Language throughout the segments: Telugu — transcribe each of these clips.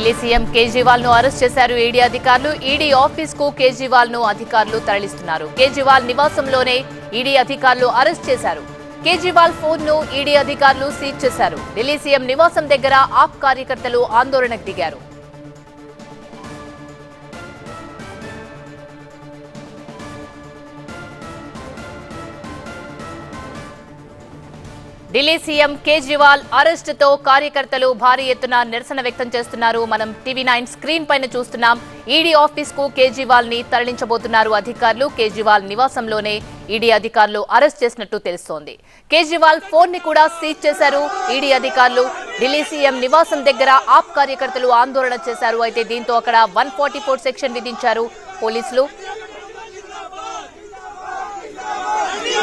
ఢిల్లీ సీఎం కేజ్రీవాల్ ను అరెస్ట్ చేశారు ఈడీ అధికారులు. ఈడీ ఆఫీస్ కు కేజ్రీవాల్ ను అధికారులు తరలిస్తున్నారు. కేజ్రీవాల్ నివాసంలోనే ఈడీ అధికారులు అరెస్ట్ చేశారు. కేజ్రీవాల్ ఫోన్ ను ఈడీ అధికారులు సీజ్ చేశారు. ఢిల్లీ సీఎం నివాసం దగ్గర ఆప్ కార్యకర్తలు ఆందోళనకు దిగారు. ఢిల్లీ సీఎం కేజ్రీవాల్ అరెస్ట్ తో కార్యకర్తలు భారీ ఎత్తున నిరసన వ్యక్తం చేస్తున్నారు. మనం టీవీ9 స్క్రీన్ పైన చూస్తున్నాం. ఈడీ ఆఫీస్ కు కేజ్రీవాల్ ని తరలించబోతున్నారు అధికారులు. కేజ్రీవాల్ నివాసంలోనే ఈడీ అధికారులు అరెస్ట్ చేసినట్టు తెలుస్తోంది. కేజ్రీవాల్ ఫోన్ ని కూడా సీజ్ చేశారు ఈడీ అధికారులు. ఢిల్లీ సీఎం నివాసం దగ్గర ఆప్ కార్యకర్తలు ఆందోళన చేశారు. అయితే దీంతో అక్కడ 144 సెక్షన్ విధించారు పోలీసులు.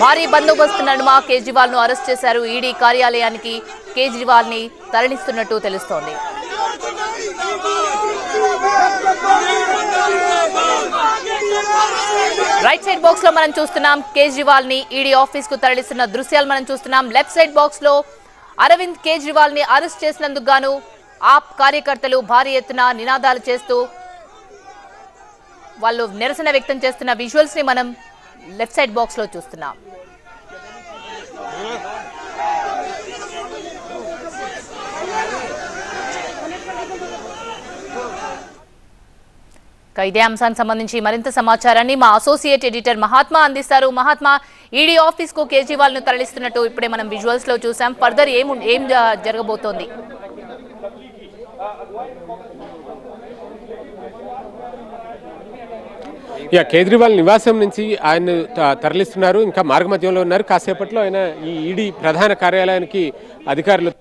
భారీ బందోబస్తు నడుమ కేజ్రీవాల్ ను అరెస్ట్ చేశారు. ఈడీ కార్యాలయానికి కేజ్రీవాల్ ని తరలిస్తున్నట్టు తెలుస్తోంది. రైట్ సైడ్ బాక్స్ లో మనం చూస్తున్నాం కేజ్రీవాల్ ని ఈడీ ఆఫీస్ కు తరలిస్తున్న దృశ్యాలు మనం చూస్తున్నాం. లెఫ్ట్ సైడ్ బాక్స్ లో అరవింద్ కేజ్రీవాల్ ని అరెస్ట్ చేసినందుకు గాను ఆప్ కార్యకర్తలు భారీ ఎత్తున నినాదాలు చేస్తూ వాళ్ళు నిరసన వ్యక్తం చేస్తున్న విజువల్స్ ని మనం లెఫ్ట్ సైడ్ బాక్స్ లో చూస్తున్నాం. ఇదే అంశానికి సంబంధించి మరింత సమాచారాన్ని మా అసోసియేట్ ఎడిటర్ మహాత్మా అందిస్తారు. మహాత్మా, ఈడీ ఆఫీస్ కు కేజ్రీవాల్ ను తరలిస్తున్నట్టు ఇప్పుడే మనం విజువల్స్ లో చూసాం. ఫర్దర్ ఏం జరగబోతోంది? కేజ్రీవాల్ నివాసం నుంచి ఆయన తరలిస్తున్నారు. ఇంకా మార్గమధ్యంలో ఉన్నారు. కాసేపట్లో ఆయన ఈ ఈడీ ప్రధాన కార్యాలయానికి అధికారులు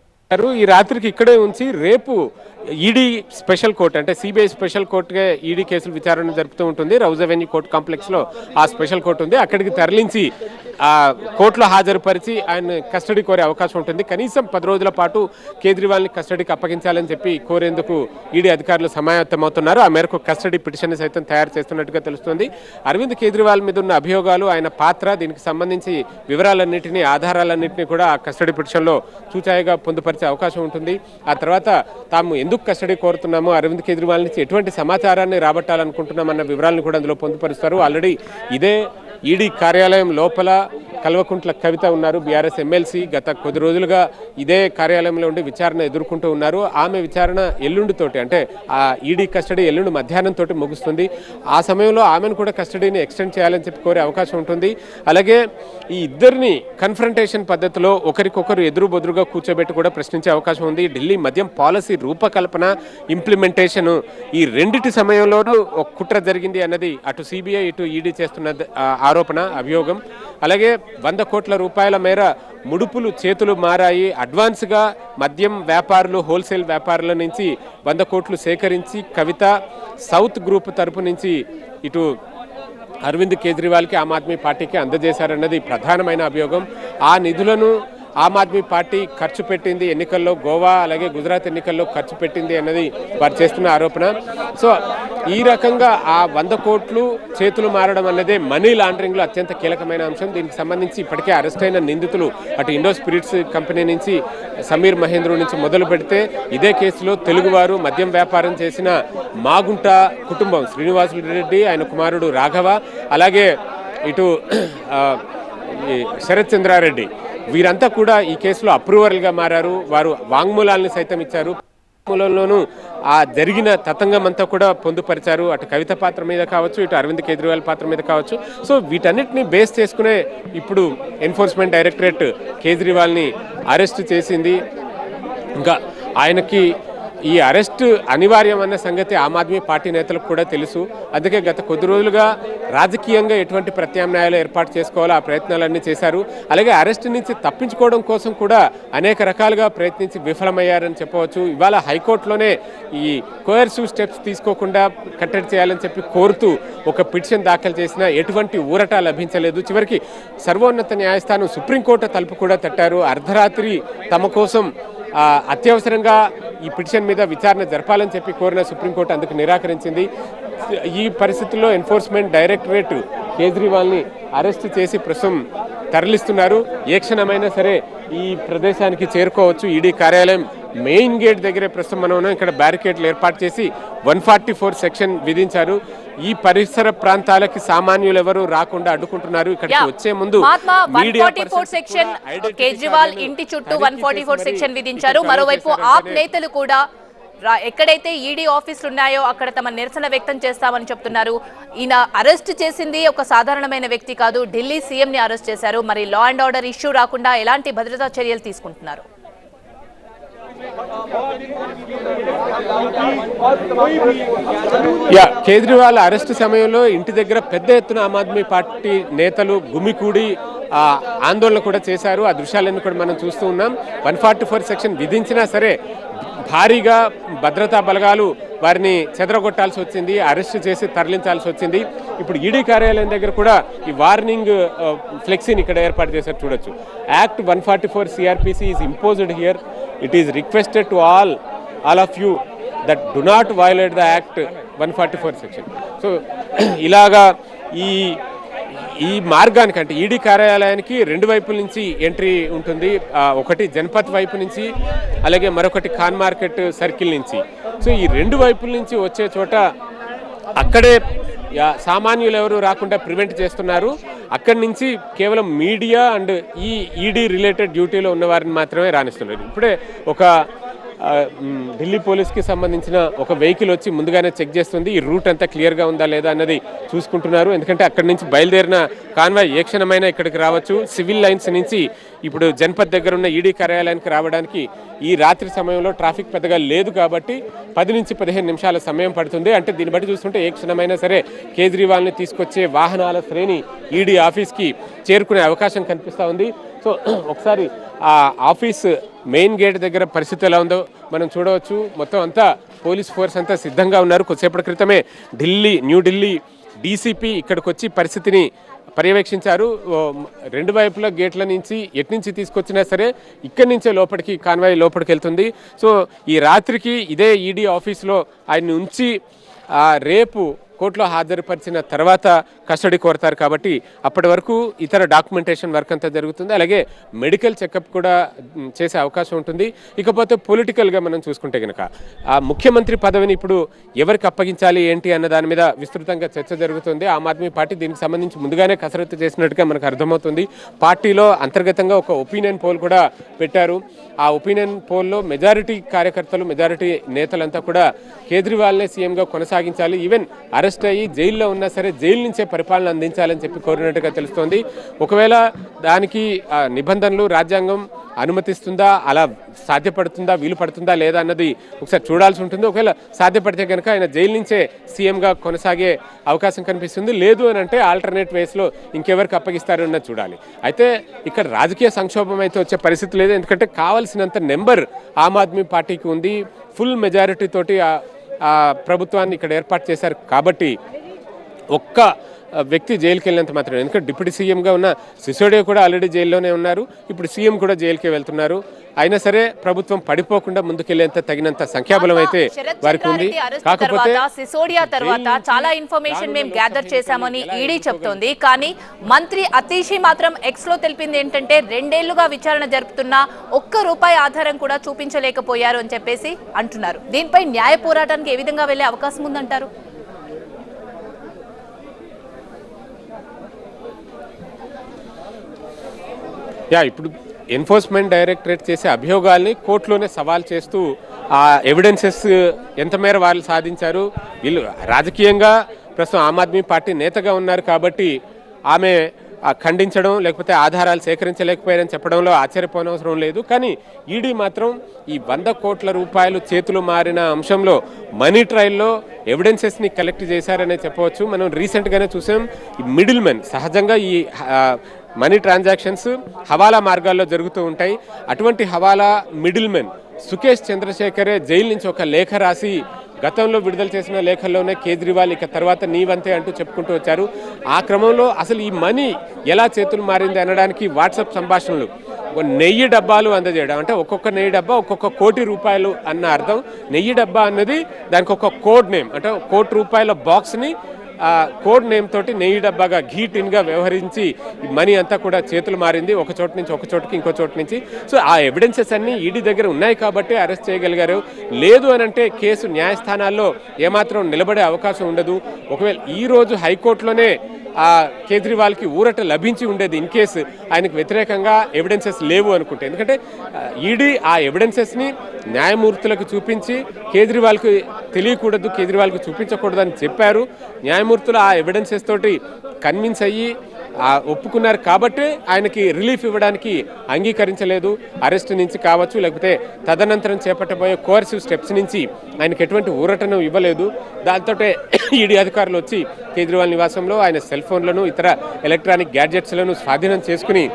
ఈ రాత్రికి ఇక్కడే ఉంచి రేపు ఈడీ స్పెషల్ కోర్టు అంటే సిబిఐ స్పెషల్ కోర్టుగా ఈడీ కేసులు విచారణ జరుపుతూ ఉంటుంది. రౌజ్ అవెన్యూ కోర్టు కాంప్లెక్స్ లో ఆ స్పెషల్ కోర్టు ఉంది. అక్కడికి తరలించి ఆ కోర్టులో హాజరుపరిచి ఆయన కస్టడీ కోరే అవకాశం ఉంటుంది. కనీసం 10 రోజుల పాటు కేజ్రీవాల్ని కస్టడీకి అప్పగించాలని చెప్పి కోరేందుకు ఈడీ అధికారులు సమాయత్తమవుతున్నారు. ఆ మేరకు కస్టడీ పిటిషన్ సైతం తయారు చేస్తున్నట్టుగా తెలుస్తోంది. అరవింద్ కేజ్రీవాల్ మీద ఉన్న అభియోగాలు, ఆయన పాత్ర, దీనికి సంబంధించి వివరాలన్నింటినీ, ఆధారాలన్నింటినీ కూడా ఆ కస్టడీ పిటిషన్లో చూచాయిగా పొందుపరిచే అవకాశం ఉంటుంది. ఆ తర్వాత తాము ఎందుకు కస్టడీ కోరుతున్నామో, అరవింద్ కేజ్రీవాల్ నుంచి ఎటువంటి సమాచారాన్ని రాబట్టాలనుకుంటున్నామన్న వివరాలను కూడా అందులో పొందుపరుస్తారు. ఆల్రెడీ ఇదే ఈడీ కార్యాలయం లోపల కల్వకుంట్ల కవిత ఉన్నారు, బీఆర్ఎస్ ఎమ్మెల్సీ. గత కొద్ది రోజులుగా ఇదే కార్యాలయంలో ఉండి విచారణ ఎదుర్కొంటూ ఉన్నారు. ఆమె విచారణ ఎల్లుండితోటి, అంటే ఆ ఈడీ కస్టడీ ఎల్లుండి మధ్యాహ్నంతో ముగుస్తుంది. ఆ సమయంలో ఆమెను కూడా కస్టడీని ఎక్స్టెండ్ చేయాలని చెప్పి కోరే అవకాశం ఉంటుంది. అలాగే ఈ ఇద్దరిని కన్ఫ్రంటేషన్ పద్ధతిలో ఒకరికొకరు ఎదురు బొదురుగా కూర్చోబెట్టి కూడా ప్రశ్నించే అవకాశం ఉంది. ఢిల్లీ మద్యం పాలసీ రూపకల్పన, ఇంప్లిమెంటేషన్, ఈ రెండిటి సమయంలోనూ ఒక కుట్ర జరిగింది అన్నది అటు సిబిఐ ఇటు ఈడీ చేస్తున్న ఆరోపణ, అభియోగం. అలాగే 100 కోట్ల రూపాయల మేర ముడుపులు చేతులు మారాయి. అడ్వాన్స్గా మద్యం వ్యాపారులు, హోల్సేల్ వ్యాపారుల నుంచి 100 కోట్లు సేకరించి కవిత సౌత్ గ్రూప్ తరపు నుంచి ఇటు అరవింద్ కేజ్రీవాల్కి, ఆమ్ ఆద్మీ పార్టీకి అందజేశారన్నది ప్రధానమైన అభియోగం. ఆ నిధులను ఆమ్ ఆద్మీ పార్టీ ఖర్చు పెట్టింది, ఎన్నికల్లో గోవా అలాగే గుజరాత్ ఎన్నికల్లో ఖర్చు పెట్టింది అన్నది వారు చేస్తున్న ఆరోపణ. సో ఈ రకంగా ఆ 100 కోట్లు చేతులు మారడం అన్నదే మనీ లాండరింగ్లో అత్యంత కీలకమైన అంశం. దీనికి సంబంధించి ఇప్పటికే అరెస్ట్ అయిన నిందితులు అటు ఇండో స్పిరిట్స్ కంపెనీ నుంచి సమీర్ మహేంద్రు నుంచి మొదలు పెడితే ఇదే కేసులో తెలుగువారు మద్యం వ్యాపారం చేసిన మాగుంట కుటుంబం, శ్రీనివాసులు రెడ్డి, ఆయన కుమారుడు రాఘవ, అలాగే ఇటు శరత్ చంద్రారెడ్డి, వీరంతా కూడా ఈ కేసులో అప్రూవర్లుగా మారారు. వారు వాంగ్మూలాలను సైతం ఇచ్చారు. మూలంలోనూ ఆ జరిగిన తతంగం అంతా కూడా పొందుపరిచారు. అటు కవిత పాత్ర మీద కావచ్చు, ఇటు అరవింద్ కేజ్రీవాల్ పాత్ర మీద కావచ్చు. సో వీటన్నిటిని బేస్ చేసుకునే ఇప్పుడు ఎన్ఫోర్స్మెంట్ డైరెక్టరేట్ కేజ్రీవాల్ని అరెస్ట్ చేసింది. ఇంకా ఆయనకి ఈ అరెస్ట్ అనివార్యం అన్న సంగతి ఆమ్ ఆద్మీ పార్టీ నేతలకు కూడా తెలుసు. అందుకే గత కొద్ది రోజులుగా రాజకీయంగా ఎటువంటి ప్రత్యామ్నాయాలు ఏర్పాటు చేసుకోవాలో ఆ ప్రయత్నాలన్నీ చేశారు. అలాగే అరెస్ట్ నుంచి తప్పించుకోవడం కోసం కూడా అనేక రకాలుగా ప్రయత్నించి విఫలమయ్యారని చెప్పవచ్చు. ఇవాళ హైకోర్టులోనే ఈ కోయర్సివ్ స్టెప్స్ తీసుకోకుండా కట్టడి చేయాలని చెప్పి కోరుతూ ఒక పిటిషన్ దాఖలు చేసినా ఎటువంటి ఊరట లభించలేదు. చివరికి సర్వోన్నత న్యాయస్థానం, సుప్రీంకోర్టు తలుపు కూడా తట్టారు. అర్ధరాత్రి తమ కోసం అత్యవసరంగా ఈ పిటిషన్ మీద విచారణ జరపాలని చెప్పి కోరిన సుప్రీంకోర్టు అందుకు నిరాకరించింది. ఈ పరిస్థితుల్లో ఎన్ఫోర్స్మెంట్ డైరెక్టరేట్ కేజ్రీవాల్ని అరెస్ట్ చేసి ప్రస్తుతం తరలిస్తున్నారు. ఏ క్షణమైనా సరే ఈ ప్రదేశానికి చేరుకోవచ్చు. ఈడీ కార్యాలయం మెయిన్ గేట్ దగ్గరే ప్రస్తుతం మనం ఉన్నాం. ఇక్కడ బ్యారికేడ్లు ఏర్పాటు చేసి 144 సెక్షన్ విధించారు. ఈ పరిసర ప్రాంతాలకి సామాన్యులు ఎవరు రాకుండా అడ్డుకుంటున్నారు. ఇక్కడికి వచ్చే ముందు మీడియా సెక్షన్ కేజ్రీవాల్ ఇంటి చుట్టూ 144 సెక్షన్ విధించారు. మరోవైపు ఆప్ నేతలు కూడా ఎక్కడైతే ఈడీ ఆఫీసులు ఉన్నాయో అక్కడ తమ నిరసన వ్యక్తం చేస్తామని చెప్తున్నారు. ఈయన అరెస్ట్ చేసింది ఒక సాధారణమైన వ్యక్తి కాదు, ఢిల్లీ సీఎం ని అరెస్ట్ చేశారు. మరి లా అండ్ ఆర్డర్ ఇష్యూ రాకుండా ఎలాంటి భద్రతా చర్యలు తీసుకుంటున్నారు? కేజ్రీవాల్ అరెస్టు సమయంలో ఇంటి దగ్గర పెద్ద ఎత్తున ఆమ్ ఆద్మీ పార్టీ నేతలు గుమికూడి ఆందోళన కూడా చేశారు. ఆ దృశ్యాలన్నీ కూడా మనం చూస్తూ ఉన్నాం. 144 సెక్షన్ విధించినా సరే భారీగా భద్రతా బలగాలు వారిని చెదరగొట్టాల్సి వచ్చింది, అరెస్ట్ చేసి తరలించాల్సి వచ్చింది. ఇప్పుడు ఈడీ కార్యాలయం దగ్గర కూడా ఈ వార్నింగ్ ఫ్లెక్సీని ఇక్కడ ఏర్పాటు చేశారు, చూడొచ్చు. Act 144 CrPC is imposed here. It is requested to all of you that do not violate the act 144 section. So ఇలాగా ఈ మార్గానికి అంటే ఈడీ కార్యాలయానికి రెండు వైపుల నుంచి ఎంట్రీ ఉంటుంది. ఒకటి జన్పత్ వైపు నుంచి, అలాగే మరొకటి ఖాన్ మార్కెట్ సర్కిల్ నుంచి. సో ఈ రెండు వైపుల నుంచి వచ్చే చోట అక్కడే సామాన్యులు ఎవరు రాకుండా ప్రివెంట్ చేస్తున్నారు. అక్కడి నుంచి కేవలం మీడియా అండ్ ఈ ఈడీ రిలేటెడ్ డ్యూటీలో ఉన్న వారిని మాత్రమే రాణిస్తున్నారు. ఇప్పుడే ఒక ఢిల్లీ పోలీస్కి సంబంధించిన ఒక వెహికల్ వచ్చి ముందుగానే చెక్ చేస్తుంది, ఈ రూట్ అంతా క్లియర్గా ఉందా లేదా అన్నది చూసుకుంటున్నారు. ఎందుకంటే అక్కడి నుంచి బయలుదేరిన కాన్వాయ్ ఏ క్షణమైనా ఇక్కడికి రావచ్చు. సివిల్ లైన్స్ నుంచి ఇప్పుడు జన్పత్ దగ్గర ఉన్న ఈడీ కార్యాలయానికి రావడానికి ఈ రాత్రి సమయంలో ట్రాఫిక్ పెద్దగా లేదు కాబట్టి 10 నుంచి 15 నిమిషాల సమయం పడుతుంది. అంటే దీన్ని బట్టి చూస్తుంటే ఏ క్షణమైనా సరే కేజ్రీవాల్ని తీసుకొచ్చే వాహనాల శ్రేణి ఈడీ ఆఫీస్కి చేరుకునే అవకాశం కనిపిస్తూ ఉంది. సో ఒకసారి ఆ ఆఫీస్ మెయిన్ గేట్ దగ్గర పరిస్థితి ఎలా ఉందో మనం చూడవచ్చు. మొత్తం అంతా పోలీస్ ఫోర్స్ అంతా సిద్ధంగా ఉన్నారు. కొద్దిసేపటి క్రితమే న్యూఢిల్లీ డీసీపీ ఇక్కడికి వచ్చి పరిస్థితిని పర్యవేక్షించారు. రెండు వైపుల గేట్ల నుంచి ఎట్నుంచి తీసుకొచ్చినా సరే ఇక్కడి నుంచే లోపలికి కాన్వాయ్ లోపలికి వెళ్తుంది. సో ఈ రాత్రికి ఇదే ఈడీ ఆఫీస్లో ఆయన్ని ఉంచి రేపు కోర్టులో హాజరుపరిచిన తర్వాత కస్టడీ కోరతారు కాబట్టి అప్పటి వరకు ఇతర డాక్యుమెంటేషన్ వర్క్ అంతా జరుగుతుంది. అలాగే మెడికల్ చెకప్ కూడా చేసే అవకాశం ఉంటుంది. ఇకపోతే పొలిటికల్గా మనం చూసుకుంటే కనుక ఆ ముఖ్యమంత్రి పదవిని ఇప్పుడు ఎవరికి అప్పగించాలి ఏంటి అన్న దాని మీద విస్తృతంగా చర్చ జరుగుతుంది. ఆమ్ ఆద్మీ పార్టీ దీనికి సంబంధించి ముందుగానే కసరత్తు చేసినట్టుగా మనకు అర్థమవుతుంది. పార్టీలో అంతర్గతంగా ఒక ఒపీనియన్ పోల్ కూడా పెట్టారు. ఆ ఒపీనియన్ పోల్లో మెజారిటీ కార్యకర్తలు, మెజారిటీ నేతలంతా కూడా కేజ్రీవాల్నే సీఎంగా కొనసాగించాలి, ఈవెన్ అరెస్ట్ అయ్యి జైల్లో ఉన్నా సరే జైలు నుంచే పరిపాలన అందించాలని చెప్పి కోరినట్టుగా తెలుస్తోంది. ఒకవేళ దానికి నిబంధనలు రాజ్యాంగం అనుమతిస్తుందా, అలా సాధ్యపడుతుందా, వీలు పడుతుందా లేదా అన్నది ఒకసారి చూడాల్సి ఉంటుంది. ఒకవేళ సాధ్యపడితే కనుక ఆయన జైలు నుంచే సీఎంగా కొనసాగే అవకాశం కనిపిస్తుంది. లేదు అని అంటే ఆల్టర్నేట్ వేస్లో ఇంకెవరికి అప్పగిస్తారు అన్నది చూడాలి. అయితే ఇక్కడ రాజకీయ సంక్షోభం అయితే వచ్చే పరిస్థితి లేదు. ఎందుకంటే కావాల్సినంత నెంబర్ ఆమ్ ఆద్మీ పార్టీకి ఉంది. ఫుల్ మెజారిటీ తోటి ప్రభుత్వాన్ని ఇక్కడ ఏర్పాటు చేశారు కాబట్టి ఒక్క వ్యక్తి జైలుకి వెళ్ళినంత మాత్రమే. ఎందుకంటే డిప్యూటీ సీఎంగా ఉన్న సిసోడియా కూడా ఆల్రెడీ జైల్లోనే ఉన్నారు. ఇప్పుడు సీఎం కూడా జైలుకే వెళ్తున్నారు. అయినా సరే ప్రభుత్వం పడిపోకుండా ముందుకెళ్లేంత తగినంత సంఖ్యాబలం అయితే వారికి ఉంది. కాకపోతే సిసోడియా తర్వాత చాలా ఇన్ఫర్మేషన్ మేము గ్యాదర్ చేశామని ఈడీ చెప్తోంది. కానీ మంత్రి అతీషి మాత్రం ఎక్స్ లో తెలిపింది ఏంటంటే 2 ఏళ్లుగా విచారణ జరుపుతున్నా ₹1 ఆధారం కూడా చూపించలేకపోయారు అని చెప్పేసి అంటున్నారు. దీనిపై న్యాయ పోరాటానికి ఏ విధంగా వెళ్లే అవకాశం ఉందంటారు? ఇప్పుడు ఎన్ఫోర్స్మెంట్ డైరెక్టరేట్ చేసే అభియోగాల్ని కోర్టులోనే సవాల్ చేస్తూ ఆ ఎవిడెన్సెస్ ఎంత మేర వాళ్ళు సాధించారు. వీళ్ళు రాజకీయంగా ప్రస్తుతం ఆమ్ ఆద్మీ పార్టీ నేతగా ఉన్నారు కాబట్టి ఆమె ఖండించడం లేకపోతే ఆధారాలు సేకరించలేకపోయారని చెప్పడంలో ఆశ్చర్యపోనవసరం లేదు. కానీ ఈడీ మాత్రం ఈ 100 కోట్ల రూపాయలు చేతులు మారిన అంశంలో మనీ ట్రయల్లో ఎవిడెన్సెస్ని కలెక్ట్ చేశారనే చెప్పవచ్చు. మనం రీసెంట్గానే చూసాం ఈ మిడిల్ మెన్ సహజంగా ఈ మనీ ట్రాన్సాక్షన్స్ హవాలా మార్గాల్లో జరుగుతూ ఉంటాయి. అటువంటి హవాలా మిడిల్ మెన్ సుకేష్ చంద్రశేఖరే జైలు నుంచి ఒక లేఖ రాసి గతంలో విడుదల చేసిన లేఖల్లోనే కేజ్రీవాల్ ఇక తర్వాత నీవంతే అంటూ చెప్పుకుంటూ వచ్చారు. ఆ క్రమంలో అసలు ఈ మనీ ఎలా చేతులు మారింది అనడానికి వాట్సాప్ సంభాషణలు 1000 డబ్బాలు అందజేయడం, అంటే ఒక్కొక్క 1000 డబ్బా ఒక్కొక్క ₹1 అన్న అర్థం. 1000 డబ్బా అన్నది దానికి ఒక కోడ్ నేమ్, అంటే ₹1 బాక్స్ని కోడ్ నేమ్ తోటి నెయ్యి డబ్బాగా ఘీ టిన్గా వ్యవహరించి మనీ అంతా కూడా చేతులు మారింది, ఒక చోటు నుంచి ఒక చోటుకి ఇంకో చోటు నుంచి. సో ఆ ఎవిడెన్సెస్ అన్నీ ఈడీ దగ్గర ఉన్నాయి కాబట్టి అరెస్ట్ చేయగలిగారు. లేదు అని అంటే కేసు న్యాయస్థానాల్లో ఏమాత్రం నిలబడే అవకాశం ఉండదు. ఒకవేళ ఈ రోజు హైకోర్టులోనే కేజ్రీవాల్కి ఊరట లభించి ఉండేది ఇన్ కేసు ఆయనకు వ్యతిరేకంగా ఎవిడెన్సెస్ లేవు అనుకుంటే. ఎందుకంటే ఈడీ ఆ ఎవిడెన్సెస్ని న్యాయమూర్తులకు చూపించి కేజ్రీవాల్కి తెలియకూడదు, కేజ్రీవాల్కి చూపించకూడదు అని చెప్పారు. న్యాయమూర్తులు ఆ ఎవిడెన్సెస్ తోటి కన్విన్స్ అయ్యి ఒప్పుకున్నారు కాబట్టి ఆయనకి రిలీఫ్ ఇవ్వడానికి అంగీకరించలేదు. అరెస్ట్ నుంచి కావచ్చు, లేకపోతే తదనంతరం చేపట్టబోయే కోర్సివ్ స్టెప్స్ నుంచి ఆయనకు ఎటువంటి ఊరటను ఇవ్వలేదు. దాంతో ఈడీ అధికారులు వచ్చి కేజ్రీవాల్ నివాసంలో ఆయన సెల్ ఫోన్లను ఇతర ఎలక్ట్రానిక్ గ్యాడ్జెట్స్లను స్వాధీనం చేసుకుని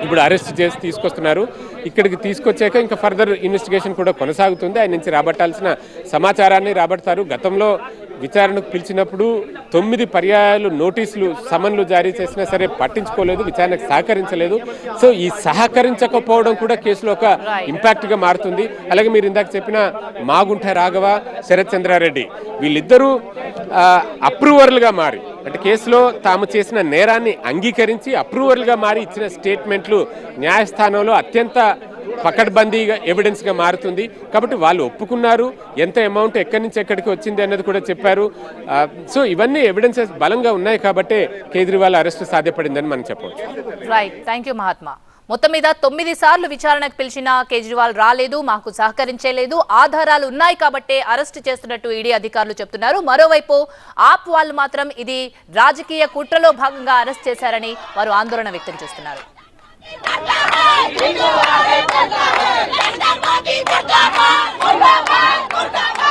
ఇప్పుడు అరెస్ట్ చేసి తీసుకొస్తున్నారు. ఇక్కడికి తీసుకొచ్చాక ఇంకా ఫర్దర్ ఇన్వెస్టిగేషన్ కూడా కొనసాగుతుంది. ఆయన నుంచి రాబట్టాల్సిన సమాచారాన్ని రాబడతారు. గతంలో విచారణకు పిలిచినప్పుడు 9 పర్యాయాలు నోటీసులు సమన్లు జారీ చేసినా సరే పట్టించుకోలేదు, విచారణకు సహకరించలేదు. సో ఈ సహకరించకపోవడం కూడా కేసులో ఒక ఇంపాక్ట్గా మారుతుంది. అలాగే మీరు ఇందాక చెప్పిన మాగుంఠ రాఘవ, శరత్ చంద్రారెడ్డి వీళ్ళిద్దరూ అప్రూవర్లుగా మారి, అంటే కేసులో తాము చేసిన నేరాన్ని అంగీకరించి అప్రూవర్లుగా మారి ఇచ్చిన స్టేట్మెంట్లు న్యాయస్థానంలో అత్యంత పకడ్బందీగా ఎవిడెన్స్గా మారుతుంది. కాబట్టి వాళ్ళు ఒప్పుకున్నారు, ఎంత అమౌంట్ ఎక్కడి నుంచి ఎక్కడికి వచ్చింది అన్నది కూడా చెప్పారు. సో ఇవన్నీ ఎవిడెన్సెస్ బలంగా ఉన్నాయి కాబట్టి కేజ్రీవాల్ అరెస్ట్ సాధ్యపడిందని మనం చెప్పవచ్చు. Right, thank you Mahatma. మొత్తం మీద 9 సార్లు విచారణకు పిలిచిన కేజ్రీవాల్ రాలేదు, మాకు సహకరించలేదు, ఆధారాలు ఉన్నాయి కాబట్టే అరెస్ట్ చేస్తున్నట్టు ఈడీ అధికారులు చెప్తున్నారు. మరోవైపు ఆప్ వాళ్ళు మాత్రం ఇది రాజకీయ కుట్రలో భాగంగా అరెస్ట్ చేశారని వారు ఆందోళన వ్యక్తం చేస్తున్నారు. जिंदाबाद जिंदाबाद